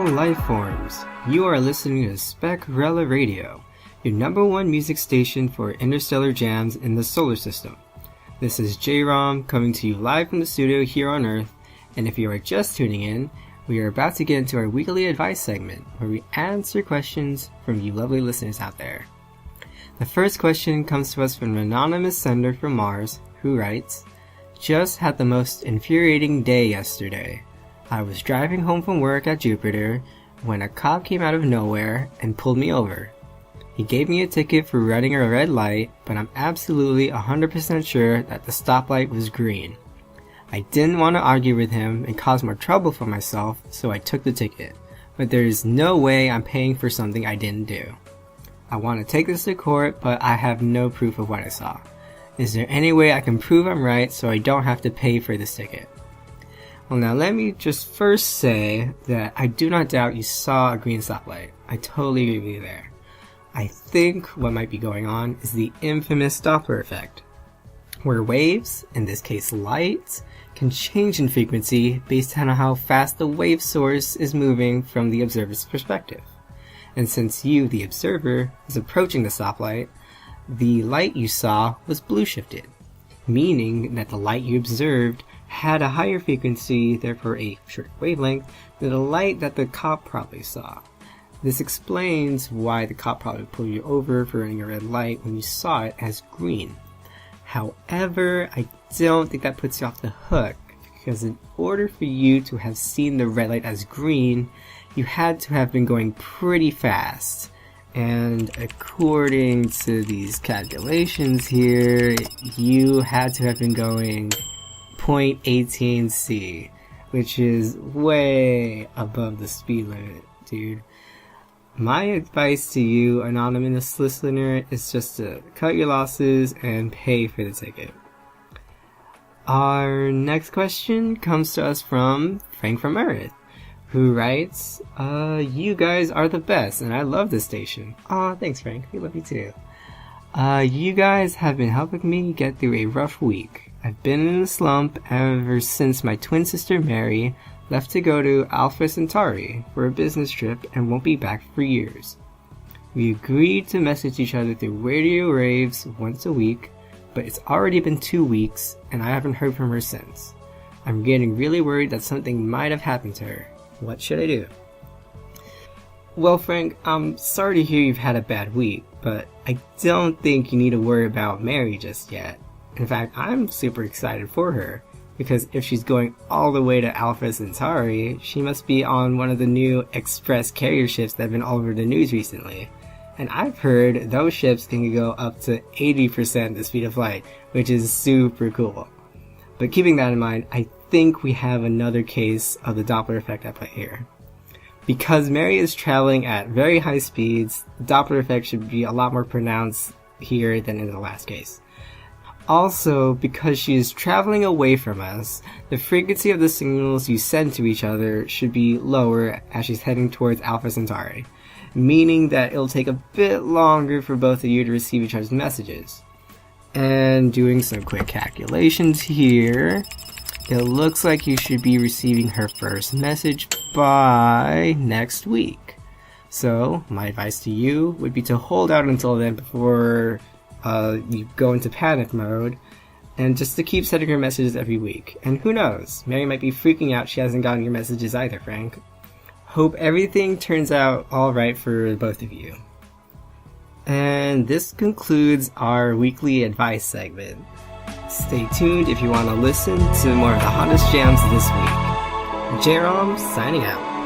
lifeforms. You are listening to SpecRela Radio, your #1 music station for interstellar jams in the solar system. This is J-ROM coming to you live from the studio here on Earth, and if you are just tuning in, we are about to get into our weekly advice segment where we answer questions from you lovely listeners out there. The first question comes to us from an anonymous sender from Mars who writes, "Just had the most infuriating day yesterday. I was driving home from work at Jupiter when a cop came out of nowhere and pulled me over. He gave me a ticket for running a red light, but I'm absolutely 100% sure that the stoplight was green. I didn't want to argue with him and cause more trouble for myself, so I took the ticket. But there is no way I'm paying for something I didn't do. I want to take this to court, but I have no proof of what I saw. Is there any way I can prove I'm right so I don't have to pay for this ticket?" Well, now let me just first say that I do not doubt you saw a green stoplight. I totally agree with you there. I think what might be going on is the infamous Doppler effect, where waves, in this case light, can change in frequency based on how fast the wave source is moving from the observer's perspective. And since you, the observer, is approaching the stoplight, the light you saw was blue shifted, meaning that the light you observed had a higher frequency, therefore a shorter wavelength, than the light that the cop probably saw. This explains why the cop probably pulled you over for running a red light when you saw it as green. However, I don't think that puts you off the hook, because in order for you to have seen the red light as green, you had to have been going pretty fast. And according to these calculations here, you had to have been going 0.18 C, which is way above the speed limit, dude. My advice to you, anonymous listener, is just to cut your losses and pay for the ticket. Our next question comes to us from Frank from Earth, who writes, "You guys are the best, and I love this station." Aw, thanks Frank, we love you too. "You guys have been helping me get through a rough week. I've been in a slump ever since my twin sister Mary left to go to Alpha Centauri for a business trip and won't be back for years. We agreed to message each other through radio waves once a week, but it's already been 2 weeks and I haven't heard from her since. I'm getting really worried that something might have happened to her. What should I do?" Well, Frank, I'm sorry to hear you've had a bad week, but I don't think you need to worry about Mary just yet. In fact, I'm super excited for her, because if she's going all the way to Alpha Centauri, she must be on one of the new express carrier ships that have been all over the news recently. And I've heard those ships can go up to 80% the speed of light, which is super cool. But keeping that in mind, I think we have another case of the Doppler effect at play here. Because Mary is traveling at very high speeds, the Doppler effect should be a lot more pronounced here than in the last case. Also, because she is traveling away from us, the frequency of the signals you send to each other should be lower as she's heading towards Alpha Centauri, meaning that it'll take a bit longer for both of you to receive each other's messages. And doing some quick calculations here, it looks like you should be receiving her first message by next week. So, my advice to you would be to hold out until then before you go into panic mode, and just to keep sending her messages every week. And who knows, Mary might be freaking out she hasn't gotten your messages either, Frank. Hope everything turns out alright for both of you. And this concludes our weekly advice segment. Stay tuned if you want to listen to more of the hottest jams this week. J-ROM signing out.